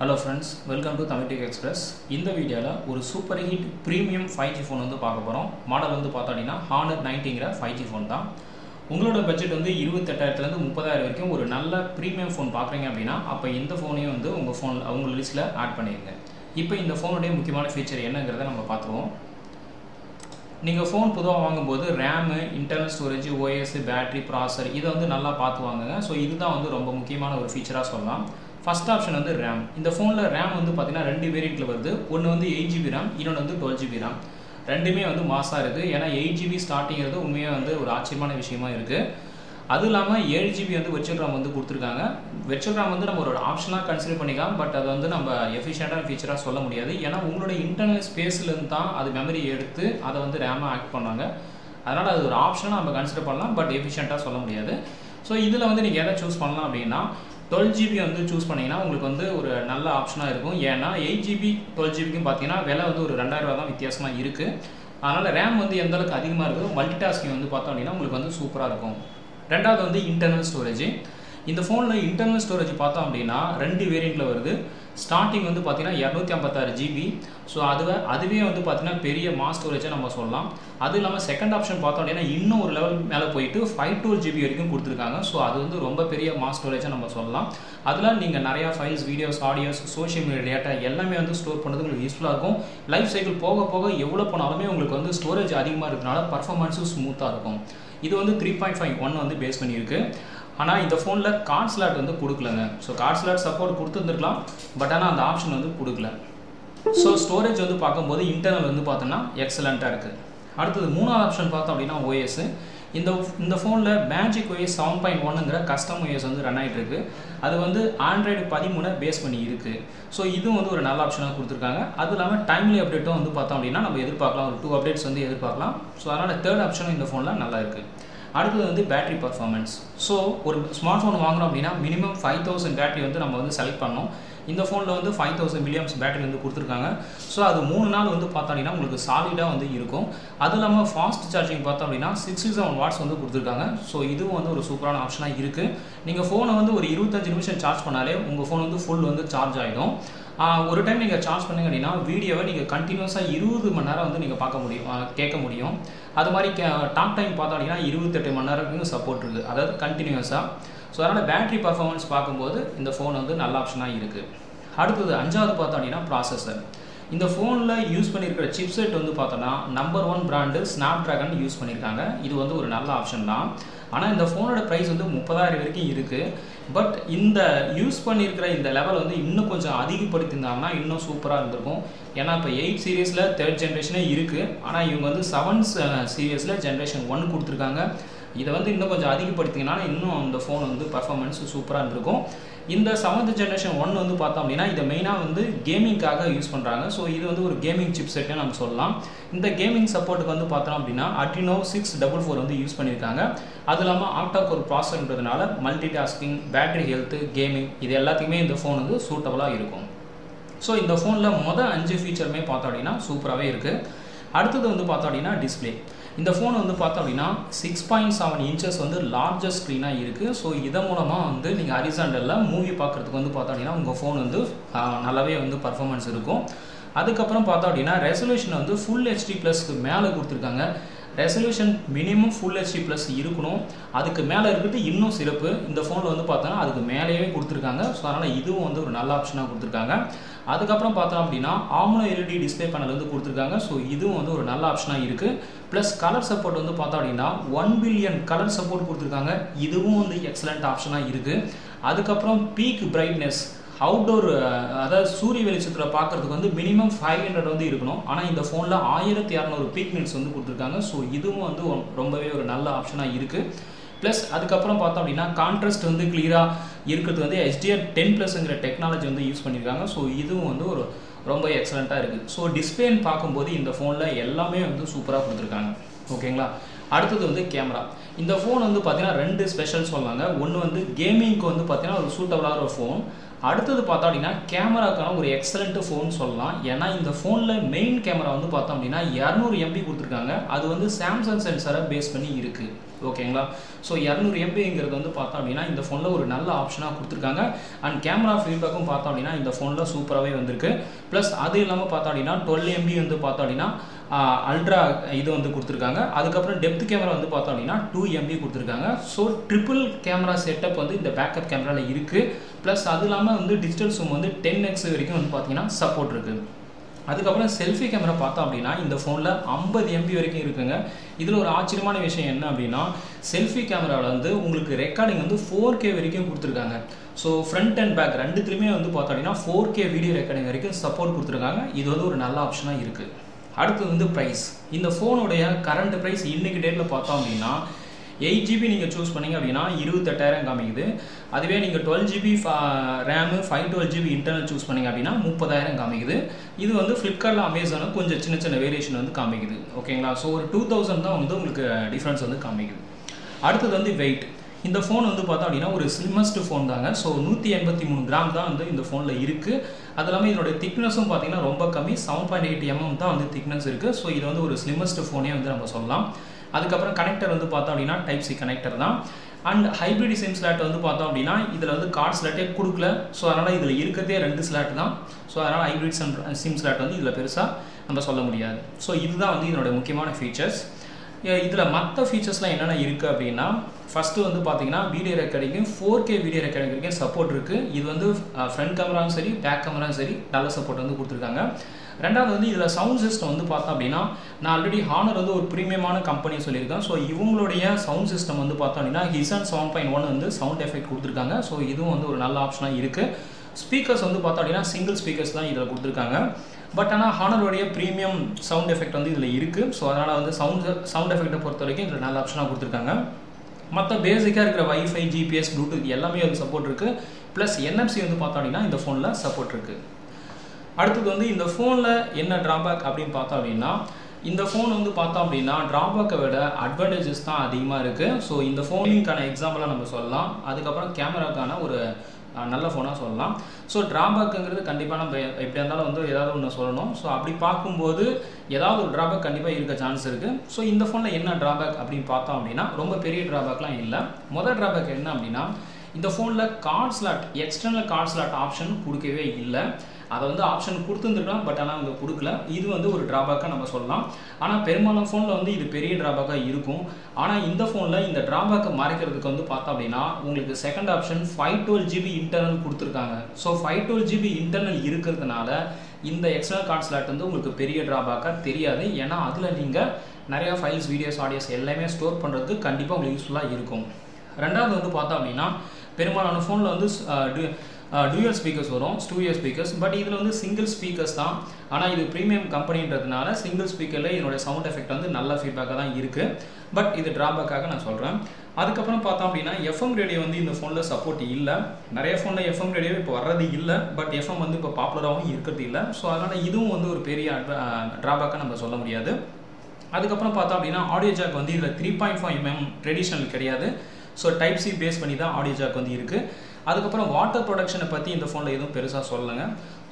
Hello friends, welcome to Tamil Tech Express. இந்த வீடியோல ஒரு super hit premium 5G phone வந்து பார்க்க போறோம். மாடல் வந்து பார்த்தீங்கன்னா Honor 90ங்கற 5G ஃபோன் தான். உங்களோட பட்ஜெட் வந்து 28000 ல இருந்து 30000 வரைக்கும் ஒரு நல்ல பிரீமியம் ஃபோன் பார்க்கறீங்க அப்படினா அப்ப இந்த ஃபோனையும் வந்து உங்க லிஸ்ட்ல ஆட் பண்ணிருங்க. இப்போ இந்த ஃபோனுடைய முக்கியமான ஃபீச்சர் என்னங்கறதை நம்ம பார்த்துருவோம். நீங்க ஃபோன் புதுவா வாங்கும்போது RAM, internal storage, OS, battery, processor இத வந்து நல்லா பார்த்து வாங்குங்க. சோ இதுதான் வந்து ரொம்ப முக்கியமான ஒரு ஃபீச்சரா சொல்லலாம். First option வந்து RAM. இந்த ஃபோன்ல RAM வந்து பாத்தீங்கன்னா ரெண்டு வேரியன்ட்ல வருது. ஒன்னு வந்து 8GB RAM, இன்னொன்னு வந்து 12GB RAM. ரெண்டுமே வந்து மாஸா இருக்கு. ஏனா 8GB ஸ்டார்டிங்கிறது உண்மையா வந்து ஒரு ஆச்சரியமான விஷயமா இருக்கு. அது இல்லாம 7GB வந்து வெர்ச்சுவல் RAM வந்து கொடுத்திருக்காங்க. வெர்ச்சுவல் RAM வந்து நம்ம ஒரு ஆப்ஷனா கன்சிடர் பண்ணிக்கலாம். பட் அது வந்து நம்ம எஃபிஷியன்ட்டான ஃபீச்சரா சொல்ல முடியாது. ஏனா உங்களோட இன்டர்னல் ஸ்பேஸ்ல இருந்து தான் அது மெமரி எடுத்து அத வந்து RAM-ஆ ஆக்ட் பண்ணாங்க. அதனால அது ஒரு ஆப்ஷனா நம்ம கன்சிடர் பண்ணலாம். பட் எஃபிஷியன்ட்டா சொல்ல முடியாது. சோ இதுல வந்து நீங்க எதை சூஸ் பண்ணலாம் அப்படினா 12GB வந்து சூஸ் பண்ணீங்கன்னா உங்களுக்கு வந்து ஒரு நல்ல ஆப்ஷனா இருக்கும். ஏனா 8GB 12GB க்கு பாத்தீங்கன்னா விலை வந்து ஒரு 2000 ரூபாய் தான் வித்தியாசமா இருக்கு. அதனால RAM வந்து எந்த அளவுக்கு அதிகமா இருக்கோ மல்டி டாஸ்கிங் வந்து பார்த்தோம் அப்படினா உங்களுக்கு வந்து சூப்பரா இருக்கும். ரெண்டாவது வந்து இன்டர்னல் ஸ்டோரேஜ். இந்த ஃபோன்ல இன்டர்னல் ஸ்டோரேஜ் பார்த்தோம் அப்படினா ரெண்டு வேரியன்ட்ல வருது. ஸ்டார்டிங் வந்து பாத்தீங்கன்னா 256GB. சோ அதுவே வந்து பாத்தீங்கன்னா பெரிய மாஸ் ஸ்டோரேஜா நம்ம சொல்லலாம். அது இல்லாம செகண்ட் ஆப்ஷன் பார்த்தோம் அப்படினா இன்னும் ஒரு லெவல் மேல போயிட்டு 512GB வரைக்கும் கொடுத்திருக்காங்க. சோ அது வந்து ரொம்ப பெரிய மாஸ் ஸ்டோரேஜா நம்ம சொல்லலாம். அதுல நீங்க நிறைய files, videos, audios, social media data எல்லாமே வந்து ஸ்டோர் பண்றது உங்களுக்கு யூஸ்ஃபுல்லா இருக்கும். லைஃப் சைக்கிள் போக போக எவ்வளவு போனாலுமே உங்களுக்கு வந்து ஸ்டோரேஜ் அதிகமா இருக்கனால பெர்ஃபார்மன்ஸும் ஸ்மூத்தா இருக்கும். இது வந்து 3.51 வந்து பேஸ் பண்ணி இருக்கு. ஆனா இந்த ஃபோன்ல கார்ட் ஸ்லாட் வந்து கொடுக்கலங்க. சோ கார்ட் ஸ்லாட் சப்போர்ட் கொடுத்திருந்திருக்கலாம். பட் ஆனா அந்த ஆப்ஷன் வந்து கொடுக்கல. சோ ஸ்டோரேஜ் வந்து பாக்கும்போது இன்டர்னல் வந்து பார்த்தோம்னா எக்ஸலென்ட்டா இருக்கு. அடுத்து மூணாவது ஆப்ஷன் பார்த்தோம் அப்படினா OS. இந்த ஃபோன்ல Magic OS 7.1ங்கற கஸ்டம் OS வந்து ரன் ஆயிட்டு இருக்கு. அது வந்து Android 13 பேஸ் பண்ணி இருக்கு. சோ இதுவும் வந்து ஒரு நல்ல ஆப்ஷனா கொடுத்திருக்காங்க. அது இல்லாம டைம்லி அப்டேட்டும் வந்து பார்த்தோம் அப்படினா நம்ம எதிர்பார்க்கலாம். ஒரு 2 அப்டேட்ஸ் வந்து எதிர்பார்க்கலாம். சோ அதனால தேர்ட் ஆப்ஷனும் இந்த ஃபோன்ல நல்லா இருக்கு. அடுத்து வந்து பேட்டரி பெர்ஃபார்மன்ஸ். சோ ஒரு ஸ்மார்ட் ஃபோன் வாங்குறோம் அப்படினா மினிமம் 5000 பேட்டரி வந்து நம்ம வந்து செலக்ட் பண்ணனும். இந்த ஃபோன்ல வந்து 5000 mAh பேட்டரி வந்து கொடுத்திருக்காங்க. சோ அது 3 நாள் வந்து பார்த்தீங்கன்னா உங்களுக்கு சாலிடா வந்து இருக்கும். அது இல்லாம ஃபாஸ்ட் சார்ஜிங் பார்த்தோம் அப்படினா 67 வாட்ஸ் வந்து கொடுத்திருக்காங்க. சோ இதுவும் வந்து ஒரு சூப்பரான ஆப்ஷனா இருக்கு. நீங்க ஃபோனை வந்து ஒரு 25 நிமிஷம் சார்ஜ் பண்ணாலே உங்க ஃபோன் வந்து ஃபுல் வந்து சார்ஜ் ஆயிடும். ஒரு டைம் நீங்க சார்ஜ் பண்ணீங்க அப்படினா வீடியோவை நீங்க கண்டினியூஸா 20 மணி நேரம் வந்து நீங்க பார்க்க முடியும், கேட்க முடியும். அது மாதிரி டாக் டைம் பார்த்தோம் அப்படினா 28 மணி நேரத்துக்கு சப்போர்ட் இருக்கு. அதாவது கண்டினியூஸா. சோ அதனால பேட்டரி பெர்ஃபார்மன்ஸ் பாக்கும்போது இந்த ஃபோன் வந்து நல்ல ஆப்ஷனா இருக்கு. அடுத்து அஞ்சாவது பார்த்தோம் அப்படினா ப்ராசஸர். இந்த ஃபோன்ல யூஸ் பண்ணியிருக்கிற சிப்செட் வந்து பார்த்தோம்னா நம்பர் 1 பிராண்ட் Snapdragon யூஸ் பண்ணிருக்காங்க. இது வந்து ஒரு நல்ல ஆப்ஷன் தான். ஆனா இந்த ஃபோனோட பிரைஸ் வந்து 30000 வரைக்கும் இருக்கு. பட் இந்த யூஸ் பண்ணியிருக்கிற இந்த லெவல் வந்து இன்னும் கொஞ்சம் அதிகப்படுத்தினாங்கன்னா இன்னும் சூப்பரா இருந்திருக்கும். ஏனா இப்ப 8 சீரிஸ்ல 3rd ஜெனரேஷனே இருக்கு. ஆனா இவங்க வந்து 7 சீரிஸ்ல ஜெனரேஷன் 1 கொடுத்திருக்காங்க. இத வந்து இன்னும் கொஞ்சம் அதிகப்படுத்தினா இன்னும் அந்த ஃபோன் வந்து பெர்ஃபார்மன்ஸ் சூப்பரா இருந்திருக்கும். இந்த 7th ஜெனரேஷன் 1 வந்து பார்த்தோம் அப்படினா இத மெயினா வந்து கேமிங்காக யூஸ் பண்றாங்க. சோ இது வந்து ஒரு கேமிங் சிப்செட்னு நம்ம சொல்லலாம். இந்த கேமிங் சப்போர்ட்டுக்கு வந்து பார்த்தோம் அப்படினா Adreno 644 வந்து யூஸ் பண்ணிருக்காங்க. அது இல்லாம ஆக்டா கோர் ப்ராசஸர்ன்றதுனால multitasking, battery health, gaming இது எல்லாத்துக்குமே இந்த ஃபோன் வந்து சூட்டபிளா இருக்கும். சோ இந்த ஃபோன்ல 5 ஃபீச்சருமே பார்த்தோம் அப்படினா சூப்பராவே இருக்கு. அடுத்து வந்து பார்த்தோம் அப்படினா டிஸ்ப்ளே. இந்த ஃபோன் வந்து பார்த்தோம் அப்படினா 6.7 இன்ச்சஸ் வந்து லார்ஜஸ்ட் ஸ்கிரீனா இருக்கு. சோ இதன் மூலமா வந்து நீங்க ஹரிசாண்டல்ல மூவி பார்க்கிறதுக்கு வந்து பார்த்தோம் அப்படினா உங்க ஃபோன் வந்து நல்லாவே வந்து பெர்ஃபார்மன்ஸ் இருக்கும். அதுக்கு அப்புறம் பார்த்தோம் அப்படினா ரெசல்யூஷன் வந்து ஃபுல் HD+க்கு மேல கொடுத்திருக்காங்க. ரெசல்யூஷன் மினிமம் ஃபுல் HD+ இருக்கணும். அதுக்கு மேல இருக்குது இன்னும் சிறப்பு. இந்த ஃபோன்ல வந்து பார்த்தோம்னா அதுக்கு மேலேயே கொடுத்திருக்காங்க. சோ அதனால இதுவும் வந்து ஒரு நல்ல ஆப்ஷனா கொடுத்திருக்காங்க. அதுக்கு அப்புறம் பார்த்தோம் அப்படினா AMOLED LED டிஸ்ப்ளே பேனல் வந்து கொடுத்திருக்காங்க. சோ இதுவும் வந்து ஒரு நல்ல ஆப்ஷனா இருக்கு. பிளஸ் கலர் சப்போர்ட் வந்து பார்த்தோம் அப்படினா 1 பில்லியன் கலர் சப்போர்ட் கொடுத்திருக்காங்க. இதுவும் வந்து எக்ஸலென்ட் ஆப்ஷனா இருக்கு. அதுக்கு அப்புறம் பீக் பிரைட்னஸ் அவுட்டோர் அதாவது சூரிய வெளிச்சத்துல பார்க்கிறதுக்கு வந்து மினிமம் 500 வந்து இருக்கணும். ஆனா இந்த ஃபோன்ல 1200 பீக் நிட்ஸ் வந்து கொடுத்திருக்காங்க. சோ இதுவும் வந்து ரொம்பவே ஒரு நல்ல ஆப்ஷனா இருக்கு. பிளஸ் அதுக்கு அப்புறம் பார்த்தோம் அப்படினா கான்ட்ராஸ்ட் வந்து கிளியரா இருக்குது வந்து HDR10+ங்கற டெக்னாலஜி வந்து யூஸ் பண்ணிருக்காங்க. சோ இதுவும் வந்து ஒரு ரொம்ப எக்ஸலென்ட்டா இருக்கு. சோ டிஸ்ப்ளேன்னு பாக்கும்போது இந்த ஃபோன்ல எல்லாமே வந்து சூப்பரா கொடுத்திருக்காங்க. ஓகேங்களா? அடுத்தது வந்து கேமரா. இந்த ஃபோன் வந்து பார்த்தீங்கன்னா 2 ஸ்பெஷல் சொல்லாங்க. ஒன்று வந்து கேமிங்க்கு வந்து பார்த்தீங்கன்னா ஒரு சூட்டபுளான ஒரு ஃபோன். அடுத்தது பார்த்தோம் அப்படின்னா கேமராக்கான ஒரு எக்ஸலண்ட் ஃபோன் சொல்லலாம். ஏன்னா இந்த ஃபோனில் மெயின் கேமரா வந்து பார்த்தோம் அப்படின்னா 200 MB கொடுத்துருக்காங்க. அது வந்து சாம்சங் சென்சரை பேஸ் பண்ணி இருக்குது. ஓகேங்களா? ஸோ 200 MBங்கிறது வந்து பார்த்தோம் அப்படின்னா இந்த ஃபோனில் ஒரு நல்ல ஆப்ஷனாக கொடுத்துருக்காங்க. அண்ட் கேமரா ஃபீட்பேக்கும் பார்த்தோம் அப்படின்னா இந்த ஃபோனில் சூப்பராகவே வந்திருக்கு. ப்ளஸ் அது இல்லாமல் பார்த்தோம் அப்படின்னா 12 MB வந்து பார்த்தோம் அப்படின்னா அல்ட்ரா இது வந்து கொடுத்துருக்காங்க. அதுக்கப்புறம் டெப்த் கேமரா வந்து பார்த்தோம் அப்படின்னா 2 MB கொடுத்துருக்காங்க. ஸோ ட்ரிபிள் கேமரா செட்டப் வந்து இந்த பேக்கப் கேமராவில் இருக்குது. ப்ளஸ் அது இல்லாமல் வந்து டிஜிட்டல் ஜூம் வந்து 10x வரைக்கும் வந்து பார்த்தீங்கன்னா சப்போர்ட் இருக்குது. அதுக்கப்புறம் செல்ஃபி கேமரா பார்த்தோம் அப்படின்னா இந்த ஃபோனில் 50 MB வரைக்கும் இருக்குங்க. இதில் ஒரு ஆச்சரியமான விஷயம் என்ன அப்படின்னா செல்ஃபி கேமராவில் வந்து உங்களுக்கு ரெக்கார்டிங் வந்து 4K வரைக்கும் கொடுத்துருக்காங்க. ஸோ ஃப்ரண்ட் அண்ட் பேக் ரெண்டுத்துலையுமே வந்து பார்த்தோம் அப்படின்னா 4K வீடியோ ரெக்கார்டிங் வரைக்கும் சப்போர்ட் கொடுத்துருக்காங்க. இது வந்து ஒரு நல்ல ஆப்ஷனாக இருக்குது. அடுத்தது வந்து ப்ரைஸ். இந்த ஃபோனுடைய கரண்ட் ப்ரைஸ் இன்றைக்கி டேட்டில் பார்த்தோம் அப்படின்னா 8GB நீங்கள் சூஸ் பண்ணிங்க அப்படின்னா 28,000 காமிக்குது. அதுவே நீங்கள் 12GB RAM 512GB internal choose பண்ணிங்க அப்படின்னா 30,000 காமிக்குது. இது வந்து ஃப்ளிப்கார்ட்டில் அமேசானும் கொஞ்சம் சின்ன சின்ன வேரியேஷன் வந்து காமிக்குது. ஓகேங்களா? ஸோ ஒரு 2000 தான் வந்து உங்களுக்கு டிஃப்ரென்ஸ் வந்து காமிக்குது. அடுத்தது வந்து வெயிட். இந்த ஃபோன் வந்து பார்த்தோம் அப்படின்னா ஒரு ஸ்லிம்மஸ்ட் ஃபோன் தாங்க. ஸோ 183 கிராம் தான் வந்து இந்த ஃபோனில் இருக்குது. அது இல்லாமல் இதோட திக்னஸும் பார்த்தீங்கன்னா ரொம்ப கம்மி, 7.8 mm தான் வந்து திக்னஸ் இருக்குது. ஸோ இது வந்து ஒரு ஸ்லிம்மஸ்ட் ஃபோனே வந்து நம்ம சொல்லலாம். அதுக்கப்புறம் கனெக்டர் வந்து பார்த்தோம் அப்படின்னா டைப் C கனெக்டர் தான். அண்ட் ஹைப்ரிட் சிம் ஸ்லாட் வந்து பார்த்தோம் அப்படின்னா இதில் வந்து கார்ட் ஸ்லாட்டே கொடுக்கல. ஸோ அதனால் இதில் இருக்கிறதே 2 ஸ்லாட் தான். ஸோ அதனால் ஹைப்ரிட் சிம் ஸ்லாட் வந்து இதில் பெருசாக நம்ம சொல்ல முடியாது. ஸோ இதுதான் வந்து இதனோட முக்கியமான ஃபீச்சர்ஸ். இதில் மற்ற ஃபீச்சர்ஸ்லாம் என்னென்ன இருக்குது அப்படின்னா ஃபஸ்ட்டு வந்து பார்த்தீங்கன்னா வீடியோ ரெக்கார்டிங்கும் 4K வீடியோ ரெக்கார்டிங் வரைக்கும் சப்போர்ட் இருக்குது. இது வந்து ஃப்ரண்ட் கேமராவும் சரி பேக் கேமராவும் சரி நல்ல சப்போர்ட் வந்து கொடுத்துருக்காங்க. ரெண்டாவது வந்து இதில் சவுண்ட் சிஸ்டம் வந்து பார்த்தோம் அப்படின்னா நான் ஆல்ரெடி ஹானர் வந்து ஒரு ப்ரீமியமான கம்பெனி சொல்லியிருக்கேன். ஸோ இவங்களுடைய சவுண்ட் சிஸ்டம் வந்து பார்த்தோம் அப்படின்னா ஹிசன் 7.1 வந்து சவுண்ட் எஃபெக்ட் கொடுத்துருக்காங்க. ஸோ இதுவும் வந்து ஒரு நல்ல ஆப்ஷனாக இருக்குது. ஸ்பீக்கர்ஸ் வந்து பார்த்தோம் அப்படின்னா சிங்கிள் ஸ்பீக்கர்ஸ் தான் இதில் கொடுத்துருக்காங்க. பட் ஆனால் ஹானருடைய ப்ரீமியம் சவுண்ட் எஃபெக்ட் வந்து இதில் இருக்குது. ஸோ அதனால் வந்து சவுண்ட் எஃபெக்ட்டை பொறுத்த வரைக்கும் இதில் நல்ல ஆப்ஷனாக கொடுத்துருக்காங்க. மற்ற பேசிக்காக இருக்கிற வைஃபை GPS ப்ளூடூத் எல்லாமே வந்து சப்போர்ட் இருக்குது. ப்ளஸ் NFC வந்து பார்த்தோம் அப்படின்னா இந்த ஃபோனில் சப்போர்ட் இருக்குது. அடுத்தது வந்து இந்த ஃபோனில் என்ன ட்ராபேக் அப்படின்னு பார்த்தோம் அப்படின்னா இந்த ஃபோன் வந்து பார்த்தோம் அப்படின்னா ட்ராபேக்கை விட அட்வான்டேஜஸ் தான் அதிகமாக இருக்குது. ஸோ இந்த ஃபோனிங்கான எக்ஸாம்பிளாக நம்ம சொல்லலாம். அதுக்கப்புறம் கேமராக்கான ஒரு நல்ல ஃபோனாக சொல்லலாம். ஸோ ட்ராபேக்குங்கிறது கண்டிப்பாக நம்ம எப்படியா இருந்தாலும் வந்து ஏதாவது ஒன்று சொல்லணும். ஸோ அப்படி பார்க்கும்போது ஏதாவது ஒரு ட்ராபேக் கண்டிப்பாக இருக்க சான்ஸ் இருக்குது. ஸோ இந்த ஃபோனில் என்ன ட்ராபேக் அப்படின்னு பார்த்தோம் அப்படின்னா ரொம்ப பெரிய ட்ராபேக்லாம் இல்லை. முதல் ட்ராபேக் என்ன அப்படின்னா இந்த ஃபோனில் card slot external card slot option கொடுக்கவே இல்லை. அதை வந்து ஆப்ஷன் கொடுத்துருந்துருக்கலாம். பட் ஆனால் அவங்க கொடுக்கல. இது வந்து ஒரு ட்ராபேக்காக நம்ம சொல்லலாம். ஆனால் பெரும்பாலான ஃபோனில் வந்து இது பெரிய ட்ராபேக்காக இருக்கும். ஆனால் இந்த ஃபோனில் இந்த ட்ராபேக்கை மறைக்கிறதுக்கு வந்து பார்த்தோம் அப்படின்னா உங்களுக்கு செகண்ட் ஆப்ஷன் 512GB இன்டர்னல் கொடுத்துருக்காங்க. ஸோ 512GB இன்டர்னல் இருக்கிறதுனால இந்த எக்ஸ்டர்னல் கார்ட் ஸ்லாட் வந்து உங்களுக்கு பெரிய ட்ராபேக்காக தெரியாது. ஏன்னா அதில் நீங்கள் நிறையா ஃபைல்ஸ் வீடியோஸ் ஆடியோஸ் எல்லாமே ஸ்டோர் பண்ணுறதுக்கு கண்டிப்பாக உங்களுக்கு யூஸ்ஃபுல்லாக இருக்கும். ரெண்டாவது வந்து பார்த்தோம் அப்படின்னா பெரும்பாலான ஃபோனில் வந்து டூயல் ஸ்பீக்கர்ஸ் வரும், ஸ்டூடியோ ஸ்பீக்கர்ஸ். பட் இதில் வந்து சிங்கிள் ஸ்பீக்கர்ஸ் தான். ஆனால் இது ப்ரீமியம் கம்பெனின்றதுனால சிங்கிள் ஸ்பீக்கரில் இதனோட சவுண்ட் எஃபெக்ட் வந்து நல்ல ஃபீட்பேக்காக தான் இருக்குது. பட் இது ட்ராபேக்காக நான் சொல்கிறேன். அதுக்கப்புறம் பார்த்தோம் அப்படின்னா FM ரேடியோ வந்து இந்த ஃபோனில் சப்போர்ட் இல்லை. நிறைய ஃபோனில் FM ரேடியோ இப்போ வர்றது இல்லை. பட் FM வந்து இப்போ பாப்புலராகவும் இருக்கிறது இல்லை. ஸோ அதனால் இதுவும் வந்து ஒரு பெரிய ட்ராபேக்காக நம்ம சொல்ல முடியாது. அதுக்கப்புறம் பார்த்தோம் அப்படின்னா ஆடியோ ஜாக் வந்து இதில் 3.5 mm ட்ரெடிஷ்னல் கிடையாது. ஸோ டைப் C பேஸ் பண்ணி தான் ஆடியோ ஜாக் வந்து இருக்குது. அதுக்கப்புறம் வாட்டர் ப்ரொடக்ஷனை பற்றி இந்த ஃபோனில் எதுவும் பெருசாக சொல்லலைங்க.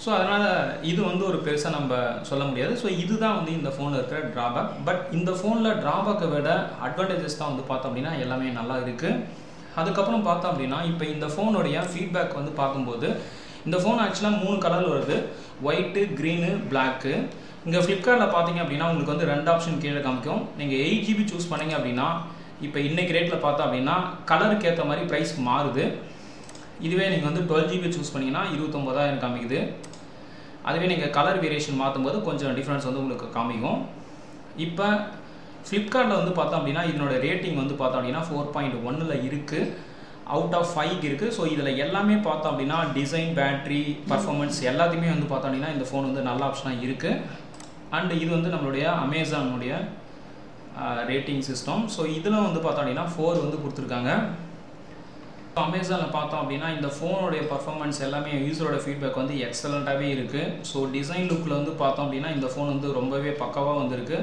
ஸோ அதனால் இது வந்து ஒரு பெருசாக நம்ம சொல்ல முடியாது. ஸோ இதுதான் வந்து இந்த ஃபோனில் இருக்கிற ட்ராபேக். பட் இந்த ஃபோனில் ட்ராபேக்கை விட அட்வான்டேஜஸ் தான் வந்து பார்த்தோம் அப்படின்னா எல்லாமே நல்லா இருக்குது. அதுக்கப்புறம் பார்த்தோம் அப்படின்னா இப்போ இந்த ஃபோனுடைய ஃபீட்பேக் வந்து பார்க்கும்போது இந்த ஃபோன் ஆக்சுவலாக 3 கலர் வருது, ஒயிட்டு, க்ரீனு, பிளாக்கு. இங்கே ஃப்ளிப்கார்ட்டில் பார்த்தீங்க அப்படின்னா உங்களுக்கு வந்து 2 ஆப்ஷன் கீழே காமிக்கும். நீங்கள் 8GB சூஸ் பண்ணிங்க அப்படின்னா இப்போ இன்றைக்கி ரேட்டில் பார்த்தோம் அப்படின்னா கலருக்கு ஏற்ற மாதிரி ப்ரைஸ் மாறுது. இதுவே நீங்கள் வந்து 12GB சூஸ் பண்ணிங்கன்னா 29,000 காமிக்குது. அதுவே நீங்கள் கலர் வேரியேஷன் மாற்றும் போது கொஞ்சம் டிஃப்ரென்ஸ் வந்து உங்களுக்கு காமிக்கும். இப்போ ஃப்ளிப்கார்ட்டில் வந்து பார்த்தோம் அப்படின்னா இதனோட ரேட்டிங் வந்து பார்த்தோம் அப்படின்னா 4.1 இருக்குது, அவுட் ஆஃப் 5 இருக்குது. ஸோ இதில் எல்லாமே பார்த்தோம் அப்படின்னா டிசைன், பேட்ரி, பர்ஃபார்மன்ஸ் எல்லாத்தையுமே வந்து பார்த்தோம் அப்படின்னா இந்த ஃபோன் வந்து நல்ல ஆப்ஷனாக இருக்குது. அண்ட் இது வந்து நம்மளுடைய அமேசானுடைய ரேட்டிங் சிஸ்டம். ஸோ இதில் வந்து பார்த்தோம் அப்படின்னா 4 வந்து கொடுத்துருக்காங்க. அமேசானில் பார்த்தோம் அப்படின்னா இந்த ஃபோனுடைய பர்ஃபார்மன்ஸ் எல்லாமே யூஸரோட ஃபீட்பேக் வந்து எக்ஸலண்ட்டாகவே இருக்குது. ஸோ டிசைன் லுக்கில் வந்து பார்த்தோம் அப்படின்னா இந்த ஃபோன் வந்து ரொம்பவே பக்காவாக வந்திருக்கு.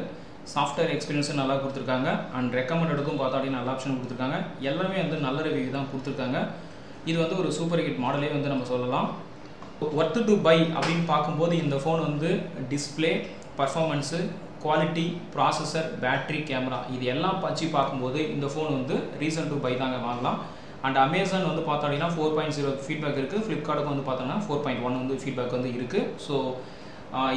சாஃப்ட்வேர் எக்ஸ்பீரியன்ஸும் நல்லா கொடுத்துருக்காங்க. அண்ட் ரெக்கமெண்டடுக்கும் பார்த்தா அப்படின்னா நல்ல ஆப்ஷன் கொடுத்துருக்காங்க. எல்லாமே வந்து நல்ல ரிவ்யூ தான் கொடுத்துருக்காங்க. இது வந்து ஒரு சூப்பர் ஹிட் மாடலே வந்து நம்ம சொல்லலாம். ஒர்த்து டு பை அப்படின்னு பார்க்கும்போது இந்த ஃபோன் வந்து display, performance, quality, processor, battery, camera இது எல்லாம் வச்சு பார்க்கும்போது இந்த ஃபோன் வந்து ரீசன் டு பை தாங்க வாங்கலாம். அண்ட் அமேசான் வந்து பார்த்தோம் அப்படின்னா 4.0 ஃபீட்பேக் இருக்குது. ஃப்ளிப்கார்ட்டுக்கு வந்து பார்த்தோம்னா 4.1 வந்து ஃபீட்பேக் வந்து இருக்குது. ஸோ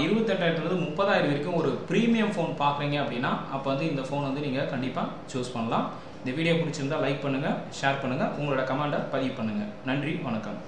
28,000 30,000 வரைக்கும் ஒரு ப்ரீமியம் ஃபோன் பார்க்குறீங்க அப்படின்னா அப்போ வந்து இந்த ஃபோன் வந்து நீங்கள் கண்டிப்பாக சூஸ் பண்ணலாம். இந்த வீடியோ பிடிச்சிருந்தால் லைக் பண்ணுங்கள், ஷேர் பண்ணுங்கள், உங்களோட கமெண்ட்டை பதிவு பண்ணுங்கள். நன்றி, வணக்கம்.